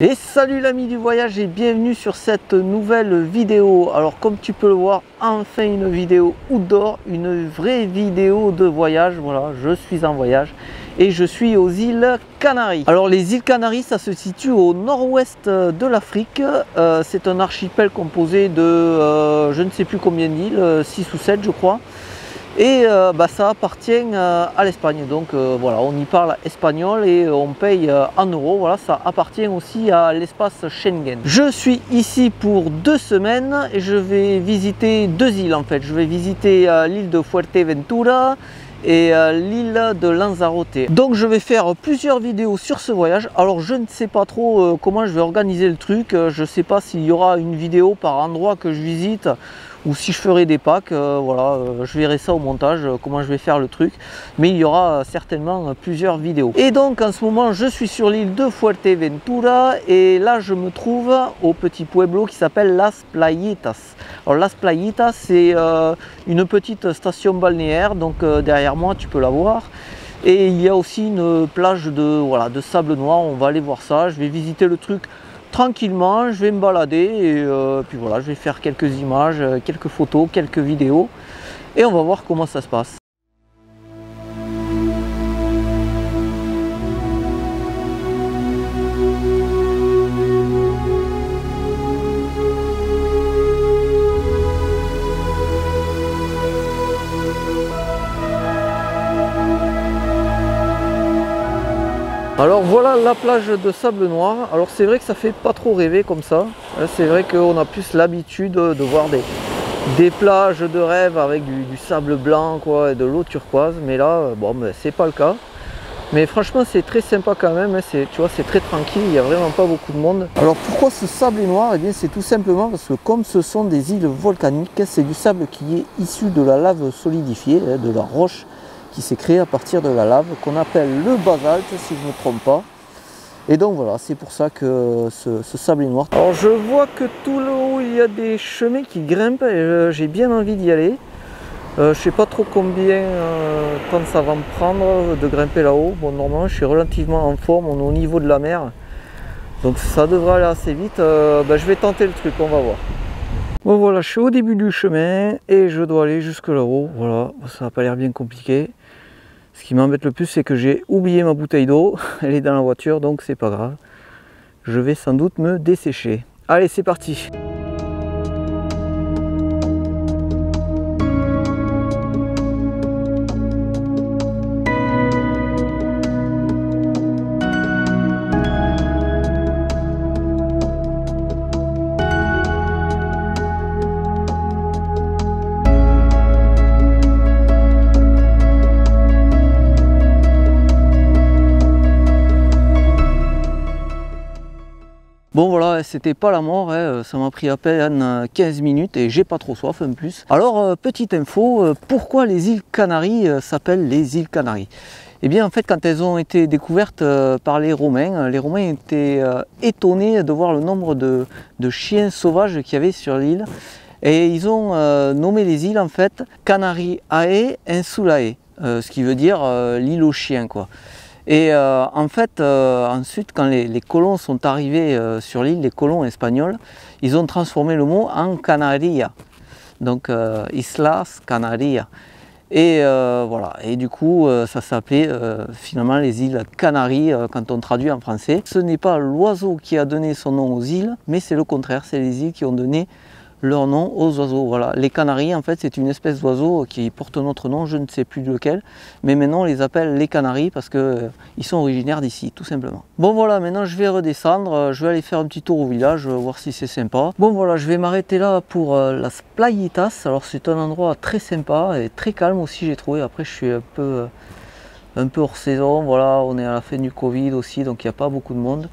Et salut l'ami du voyage et bienvenue sur cette nouvelle vidéo. Alors comme tu peux le voir, enfin une vidéo outdoor, une vraie vidéo de voyage. Voilà, je suis en voyage et je suis aux îles Canaries. Alors les îles Canaries, ça se situe au nord-ouest de l'Afrique. C'est un archipel composé de je ne sais plus combien d'îles, 6 ou 7 je crois. Et ça appartient à l'Espagne, donc voilà, on y parle espagnol et on paye en euros. Voilà, ça appartient aussi à l'espace Schengen. Je suis ici pour 2 semaines et je vais visiter 2 îles en fait. Je vais visiter l'île de Fuerteventura et l'île de Lanzarote. Donc je vais faire plusieurs vidéos sur ce voyage. Alors je ne sais pas trop comment je vais organiser le truc. Je ne sais pas s'il y aura une vidéo par endroit que je visite ou si je ferai des packs, voilà, je verrai ça au montage, comment je vais faire le truc, mais il y aura certainement plusieurs vidéos. Et donc en ce moment je suis sur l'île de Fuerteventura et là je me trouve au petit pueblo qui s'appelle Las Playitas. Alors Las Playitas c'est une petite station balnéaire, donc derrière moi tu peux la voir. Et il y a aussi une plage de sable noir, on va aller voir ça, je vais visiter le truc tranquillement, je vais me balader et puis voilà, je vais faire quelques images, quelques photos, quelques vidéos et on va voir comment ça se passe. Alors voilà la plage de sable noir. Alors c'est vrai que ça fait pas trop rêver comme ça. C'est vrai qu'on a plus l'habitude de voir des plages de rêve avec du sable blanc quoi, et de l'eau turquoise. Mais là, bon, c'est pas le cas. Mais franchement c'est très sympa quand même. Tu vois, c'est très tranquille, il n'y a vraiment pas beaucoup de monde. Alors pourquoi ce sable est noir? Eh bien c'est tout simplement parce que comme ce sont des îles volcaniques, c'est du sable qui est issu de la lave solidifiée, de la roche qui s'est créé à partir de la lave, qu'on appelle le basalte si je ne me trompe pas. Et donc voilà, c'est pour ça que ce sable est noir. Alors je vois que tout là-haut il y a des chemins qui grimpent et j'ai bien envie d'y aller. Je ne sais pas trop combien de temps ça va me prendre de grimper là-haut. Bon, normalement je suis relativement en forme, on est au niveau de la mer. Donc ça devrait aller assez vite. Je vais tenter le truc, on va voir. Bon voilà, je suis au début du chemin et je dois aller jusque là-haut. Voilà, ça n'a pas l'air bien compliqué. Ce qui m'embête le plus, c'est que j'ai oublié ma bouteille d'eau. Elle est dans la voiture, donc c'est pas grave. Je vais sans doute me dessécher. Allez, c'est parti! Bon voilà, c'était pas la mort, hein. Ça m'a pris à peine 15 minutes et j'ai pas trop soif en plus. Alors petite info, pourquoi les îles Canaries s'appellent les îles Canaries? Eh bien en fait quand elles ont été découvertes par les Romains étaient étonnés de voir le nombre de chiens sauvages qu'il y avait sur l'île. Et ils ont nommé les îles en fait Canariae Insulae, ce qui veut dire l'île aux chiens quoi. Et en fait, ensuite, quand les colons sont arrivés sur l'île, les colons espagnols, ils ont transformé le mot en Canaria, donc Islas Canaria. Et voilà, et du coup, ça s'appelait finalement les îles Canaries quand on traduit en français. Ce n'est pas l'oiseau qui a donné son nom aux îles, mais c'est le contraire, c'est les îles qui ont donné leur nom aux oiseaux. Voilà, les Canaries en fait c'est une espèce d'oiseau qui porte notre nom, je ne sais plus lequel, mais maintenant on les appelle les Canaries parce que ils sont originaires d'ici tout simplement. Bon voilà, maintenant je vais redescendre, je vais aller faire un petit tour au village, voir si c'est sympa. Bon voilà, je vais m'arrêter là pour Las Playitas. Alors c'est un endroit très sympa et très calme aussi j'ai trouvé. Après je suis un peu hors saison, voilà, on est à la fin du Covid aussi donc il n'y a pas beaucoup de monde.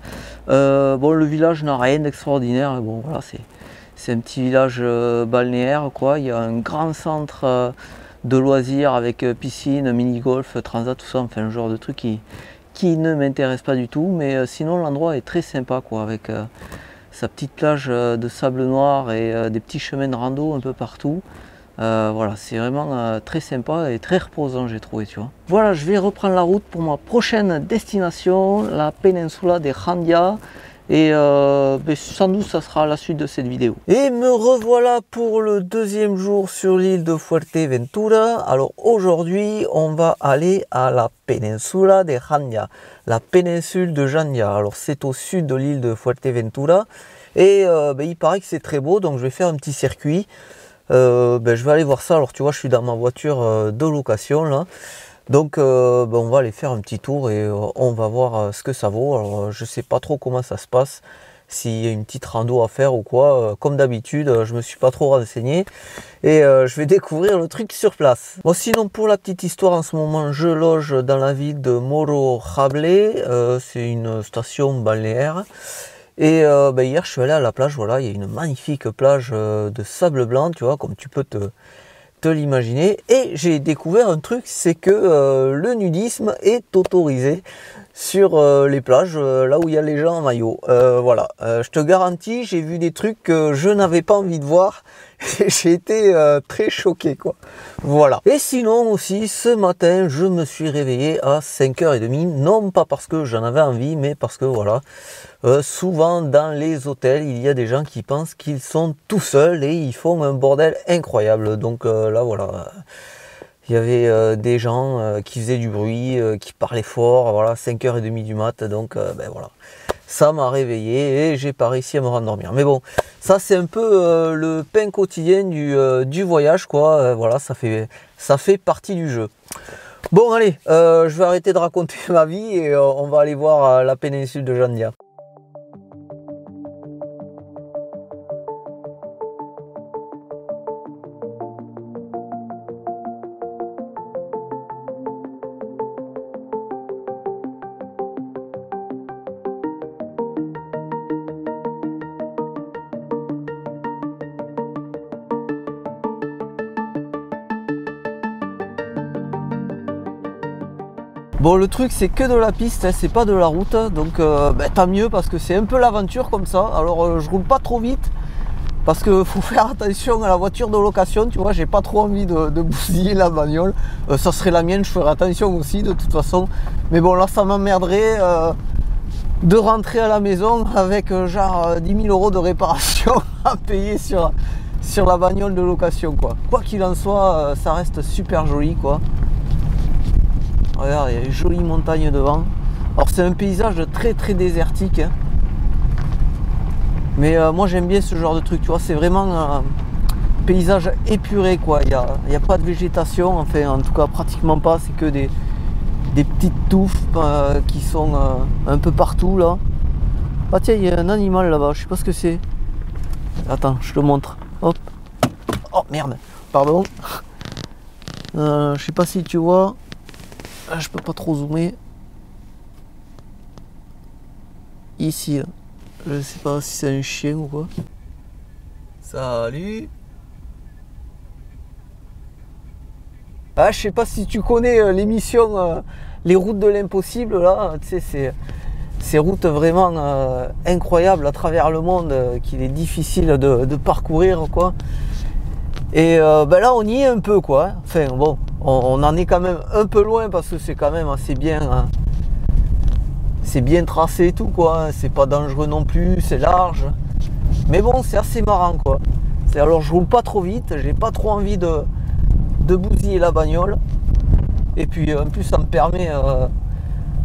Bon, le village n'a rien d'extraordinaire, bon voilà, c'est un petit village balnéaire quoi. Il y a un grand centre de loisirs avec piscine, mini-golf, transat, tout ça, enfin un genre de truc qui ne m'intéresse pas du tout, mais sinon l'endroit est très sympa quoi, avec sa petite plage de sable noir et des petits chemins de rando un peu partout. Voilà, c'est vraiment très sympa et très reposant j'ai trouvé, tu vois. Voilà, je vais reprendre la route pour ma prochaine destination, la péninsula de Jandia. Et sans doute ça sera la suite de cette vidéo. Et me revoilà pour le deuxième jour sur l'île de Fuerteventura. Alors aujourd'hui on va aller à la péninsula de Janja, la péninsule de Janja. Alors c'est au sud de l'île de Fuerteventura et il paraît que c'est très beau, donc je vais faire un petit circuit. Je vais aller voir ça. Alors tu vois, je suis dans ma voiture de location là. Donc on va aller faire un petit tour et on va voir ce que ça vaut. Alors je sais pas trop comment ça se passe, s'il y a une petite rando à faire ou quoi. Comme d'habitude, je me suis pas trop renseigné et je vais découvrir le truc sur place. Bon, sinon pour la petite histoire, en ce moment je loge dans la ville de Morro-Jable. C'est une station balnéaire. Et hier je suis allé à la plage. Voilà, il y a une magnifique plage de sable blanc, tu vois, comme tu peux te l'imaginer. Et j'ai découvert un truc, c'est que le nudisme est autorisé sur les plages là où il y a les gens en maillot. Voilà, je te garantis, j'ai vu des trucs que je n'avais pas envie de voir et j'ai été très choqué quoi. Voilà. Et sinon aussi, ce matin je me suis réveillé à 5h30, non pas parce que j'en avais envie, mais parce que voilà, souvent dans les hôtels il y a des gens qui pensent qu'ils sont tout seuls et ils font un bordel incroyable. Donc là voilà, il y avait des gens qui faisaient du bruit, qui parlaient fort, voilà, 5h30 du mat, donc voilà, ça m'a réveillé et j'ai pas réussi à me rendormir. Mais bon, ça c'est un peu le pain quotidien du voyage quoi. Voilà, ça fait partie du jeu. Bon allez, je vais arrêter de raconter ma vie et on va aller voir la péninsule de Janja. Bon, le truc c'est que de la piste, hein, c'est pas de la route, donc tant mieux parce que c'est un peu l'aventure comme ça. Alors je roule pas trop vite parce que faut faire attention à la voiture de location, tu vois, j'ai pas trop envie de bousiller la bagnole. Ça serait la mienne, je ferais attention aussi de toute façon. Mais bon, là ça m'emmerderait de rentrer à la maison avec genre 10 000 € de réparation à payer sur la bagnole de location quoi. Quoi qu'il en soit, ça reste super joli quoi. Regarde, il y a une jolie montagne devant. Alors c'est un paysage très très désertique, hein. Mais moi j'aime bien ce genre de truc, tu vois, c'est vraiment un paysage épuré quoi. Il y a pas de végétation, enfin en tout cas pratiquement pas, c'est que des petites touffes qui sont un peu partout là. Ah tiens, il y a un animal là-bas, je sais pas ce que c'est. Attends, je te montre. Hop. Oh merde, pardon. Je sais pas si tu vois. Je peux pas trop zoomer. Ici, je sais pas si c'est un chien ou quoi. Salut. Ah, je sais pas si tu connais l'émission Les routes de l'impossible là. Tu sais, c'est ces routes vraiment incroyables à travers le monde qu'il est difficile de parcourir quoi. Et là on y est un peu quoi. Enfin bon, on en est quand même un peu loin parce que c'est quand même assez bien, hein. C'est bien tracé et tout quoi. C'est pas dangereux non plus, c'est large. Mais bon, c'est assez marrant quoi. Alors je roule pas trop vite, j'ai pas trop envie de bousiller la bagnole. Et puis en plus ça me permet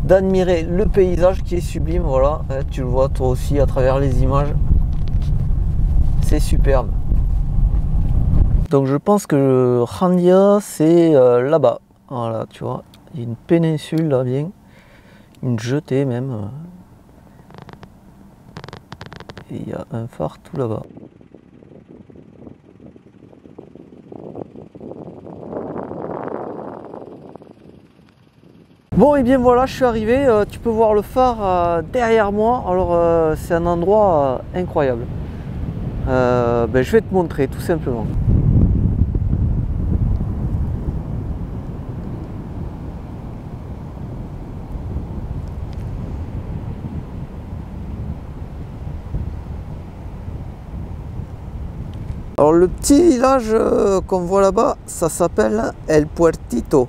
d'admirer le paysage qui est sublime. Voilà, tu le vois toi aussi à travers les images. C'est superbe. Donc je pense que Janja c'est là-bas. Voilà, tu vois, il y a une péninsule là bien, une jetée même. Et il y a un phare tout là-bas. Bon et bien voilà, je suis arrivé, tu peux voir le phare derrière moi. Alors c'est un endroit incroyable. Je vais te montrer tout simplement. Alors le petit village qu'on voit là-bas, ça s'appelle El Puertito.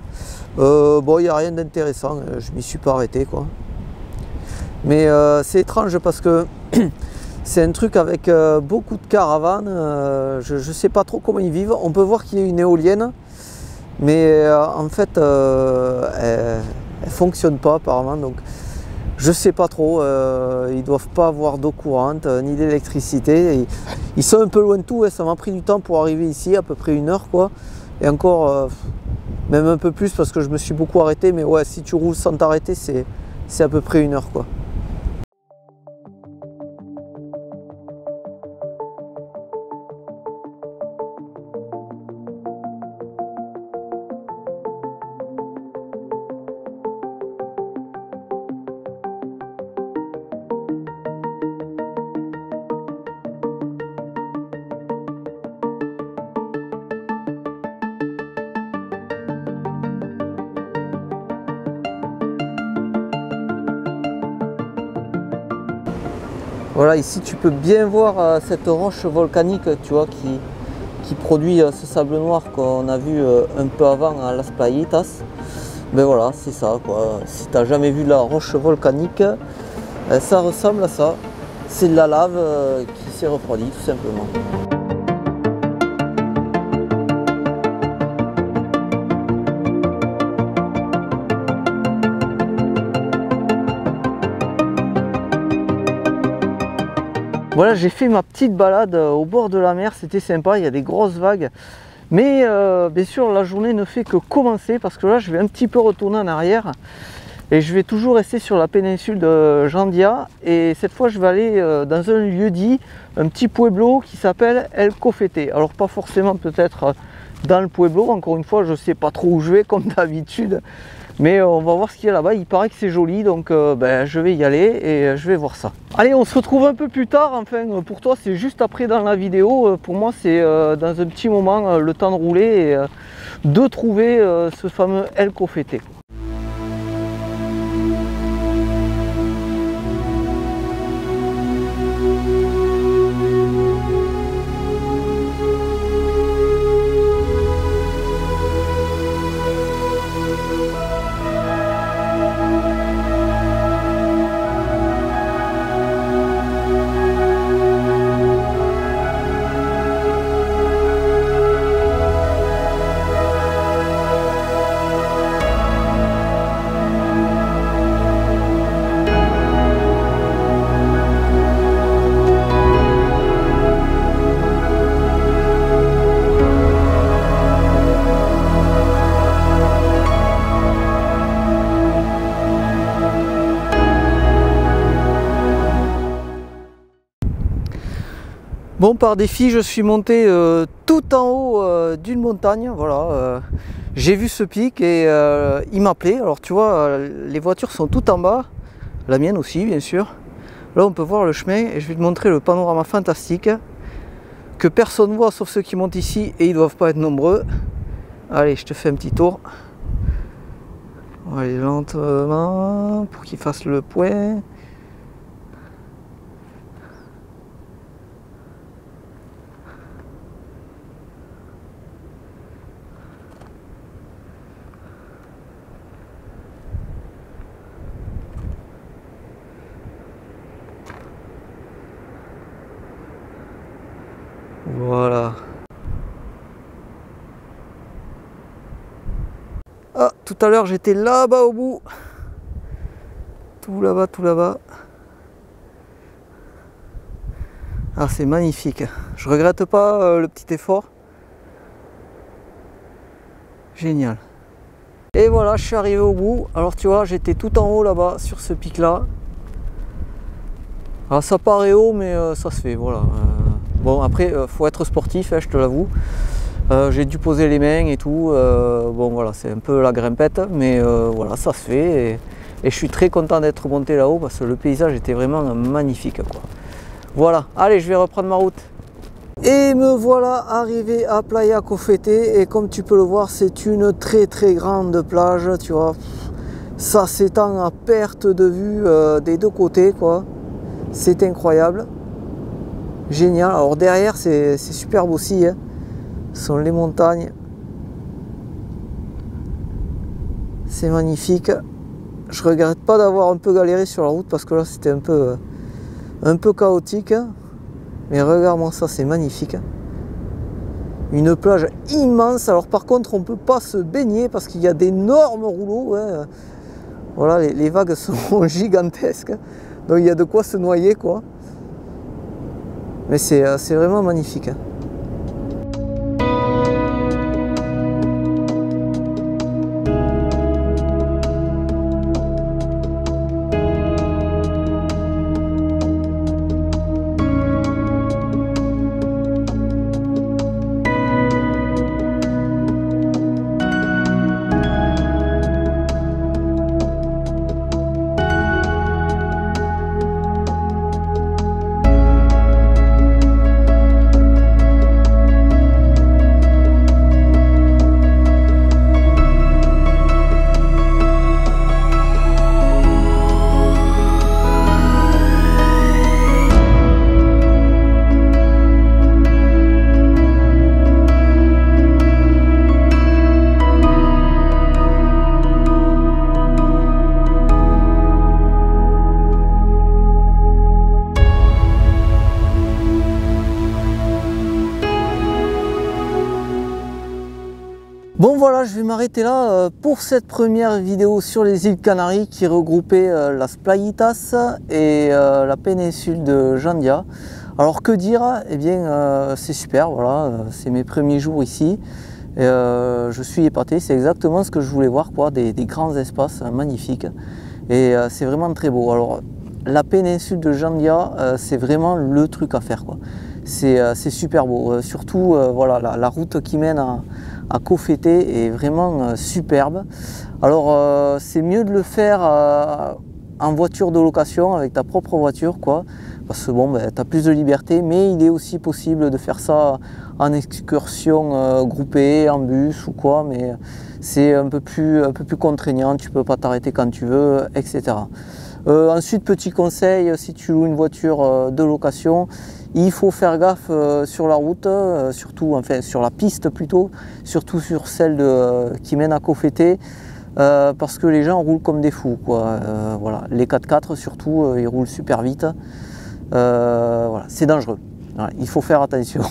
Bon, il n'y a rien d'intéressant, je m'y suis pas arrêté quoi. Mais c'est étrange parce que C'est un truc avec beaucoup de caravanes, je ne sais pas trop comment ils vivent. On peut voir qu'il y a une éolienne, mais en fait elle ne fonctionne pas apparemment, donc je sais pas trop. Ils doivent pas avoir d'eau courante ni d'électricité. Ils sont un peu loin de tout, ça m'a pris du temps pour arriver ici, à peu près 1 heure quoi. Et encore même un peu plus parce que je me suis beaucoup arrêté, mais ouais, si tu roules sans t'arrêter, c'est à peu près 1 heure quoi. Voilà, ici tu peux bien voir cette roche volcanique, tu vois, qui produit ce sable noir qu'on a vu un peu avant à Las Playitas. Ben voilà, c'est ça quoi. Si tu n'as jamais vu la roche volcanique, ça ressemble à ça. C'est de la lave qui s'est refroidie tout simplement. Voilà, j'ai fait ma petite balade au bord de la mer, c'était sympa, il y a des grosses vagues. Mais bien sûr, la journée ne fait que commencer parce que là, je vais un petit peu retourner en arrière. Et je vais toujours rester sur la péninsule de Jandia. Et cette fois, je vais aller dans un lieu-dit, un petit pueblo qui s'appelle El Cofete. Alors pas forcément peut-être dans le pueblo, encore une fois, je ne sais pas trop où je vais comme d'habitude. Mais on va voir ce qu'il y a là-bas, il paraît que c'est joli, donc je vais y aller et je vais voir ça. Allez, on se retrouve un peu plus tard, enfin pour toi c'est juste après dans la vidéo, pour moi c'est dans un petit moment le temps de rouler et de trouver ce fameux El Cofete. Bon, par défi, je suis monté tout en haut d'une montagne, voilà. J'ai vu ce pic et il m'appelait. Alors tu vois, les voitures sont tout en bas, la mienne aussi bien sûr. Là on peut voir le chemin et je vais te montrer le panorama fantastique que personne voit sauf ceux qui montent ici et ils doivent pas être nombreux. Allez, je te fais un petit tour. On va aller lentement pour qu'il fasse le point. Voilà. Ah, tout à l'heure j'étais là-bas au bout. Tout là-bas, tout là-bas. Ah, c'est magnifique. Je regrette pas le petit effort. Génial. Et voilà, je suis arrivé au bout. Alors tu vois, j'étais tout en haut là-bas sur ce pic-là. Alors ça paraît haut, mais ça se fait, voilà. Bon, après, faut être sportif, hein, je te l'avoue. J'ai dû poser les mains et tout. Bon, voilà, c'est un peu la grimpette, mais voilà, ça se fait. Et je suis très content d'être monté là-haut parce que le paysage était vraiment magnifique, quoi. Voilà, allez, je vais reprendre ma route. Et me voilà arrivé à Playa Cofete. Et comme tu peux le voir, c'est une très très grande plage, tu vois. Ça s'étend à perte de vue des deux côtés, quoi. C'est incroyable. Génial. Alors derrière c'est superbe aussi, hein. Ce sont les montagnes. C'est magnifique. Je regrette pas d'avoir un peu galéré sur la route parce que là c'était un un peu chaotique, mais regarde-moi ça, c'est magnifique. Une plage immense. Alors par contre, on ne peut pas se baigner parce qu'il y a d'énormes rouleaux. Hein. Voilà, les vagues sont gigantesques. Donc il y a de quoi se noyer, quoi. Mais c'est vraiment magnifique. Bon voilà, je vais m'arrêter là pour cette première vidéo sur les îles Canaries qui regroupait Las Playitas et la péninsule de Jandia. Alors que dire? Eh bien c'est super, voilà, c'est mes premiers jours ici. Et, je suis épaté, c'est exactement ce que je voulais voir, quoi, des grands espaces magnifiques. Et c'est vraiment très beau. Alors la péninsule de Jandia, c'est vraiment le truc à faire, quoi. C'est super beau, surtout voilà, la route qui mène à Koh Fete est vraiment superbe. Alors c'est mieux de le faire en voiture de location avec ta propre voiture, quoi, parce que bon, ben, tu as plus de liberté, mais il est aussi possible de faire ça en excursion groupée, en bus ou quoi, mais c'est un peu plus contraignant, tu peux pas t'arrêter quand tu veux, etc. Ensuite, petit conseil, si tu loues une voiture de location, il faut faire gaffe sur la route, surtout, enfin sur la piste plutôt, surtout sur celle qui mène à Koh Fete, parce que les gens roulent comme des fous, quoi. Voilà. Les 4x4 surtout, ils roulent super vite. Voilà. C'est dangereux. Voilà. Il faut faire attention.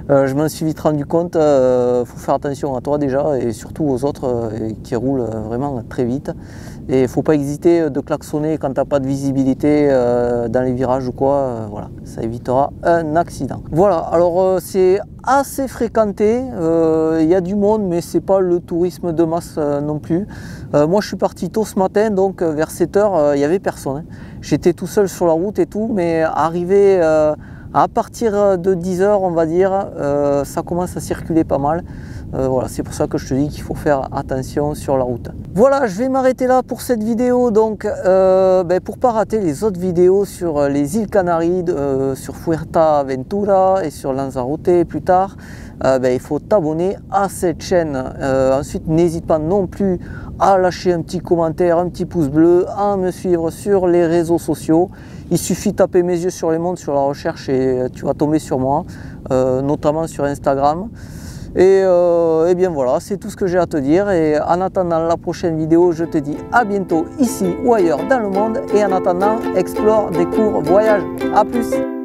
Je m'en suis vite rendu compte, il faut faire attention à toi déjà et surtout aux autres qui roulent vraiment très vite. Et il ne faut pas hésiter de klaxonner quand tu n'as pas de visibilité dans les virages ou quoi, voilà, ça évitera un accident. Voilà, alors c'est assez fréquenté, il y a du monde mais c'est pas le tourisme de masse non plus. Moi je suis parti tôt ce matin, donc vers 7 h il n'y avait personne. Hein. J'étais tout seul sur la route et tout, mais arrivé à partir de 10 h on va dire, ça commence à circuler pas mal. Voilà, c'est pour ça que je te dis qu'il faut faire attention sur la route. Voilà, je vais m'arrêter là pour cette vidéo, donc pour pas rater les autres vidéos sur les îles Canaries, sur Fuerteventura et sur Lanzarote plus tard, il faut t'abonner à cette chaîne. Ensuite, n'hésite pas non plus à lâcher un petit commentaire, un petit pouce bleu, à me suivre sur les réseaux sociaux. Il suffit de taper mes yeux sur les mondes sur la recherche et tu vas tomber sur moi, notamment sur Instagram. Et bien voilà, c'est tout ce que j'ai à te dire. Et en attendant la prochaine vidéo, je te dis à bientôt ici ou ailleurs dans le monde. Et en attendant, explore, découvre, voyage. À plus!